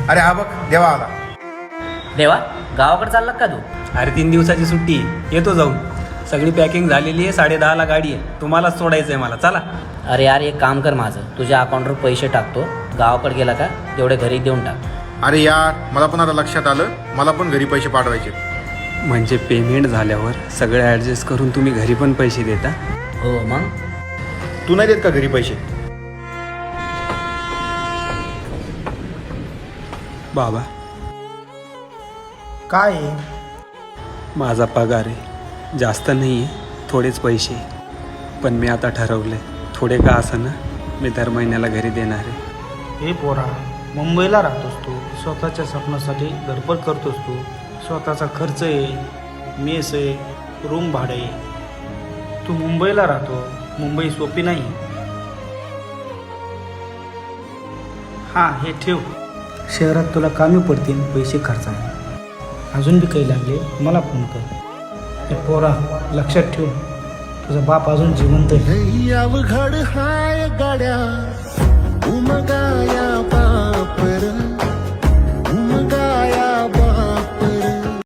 अरे हा बघ देवा आला. देवा गावाकडे चालला का तू? अरे 3 दिवसाची सुट्टी आहे, येतो जाऊन. सगळी पॅकिंग झालेली आहे, 10:30ला गाडी आहे. तुम्हालाच सोडायचं आहे मला, चला. अरे यार एक काम कर, माझं तुझ्या अकाउंटवर पैसे टाकतो, गावाकडे गेला का तेवढे घरी देऊन टाक. अरे यार मला पण आता लक्षात आलं, मला पण घरी पैसे पाठवायचे. म्हणजे पेमेंट झाल्यावर सगळं ॲडजस्ट करून तुम्ही घरी पण पैसे देता? हो मग. तू नाही देत का घरी पैसे? बाबा काय आहे? माझा पगार आहे, जास्त नाही आहे, थोडेच पैसे आहे. पण मी आता ठरवलं आहे, थोडे का असं मी दर महिन्याला घरी देणार आहे. हे पोरा, मुंबईला राहतोस तू, स्वतःच्या स्वप्नासाठी धडपड करतोस तू. स्वतःचा खर्च आहे, मेस आहे, रूम भाडं आहे. तू मुंबईला राहतो, मुंबई सोपी नाही. हां हे ठेव, शहरात तुला कामी पडतील पैसे खर्चाने. अजून बी काही लागले मला फोन कर. हे पोरा लक्षात ठेव, तुझा बाप अजून जिवंत आहे. अवघड हाय गाड्या उमगाया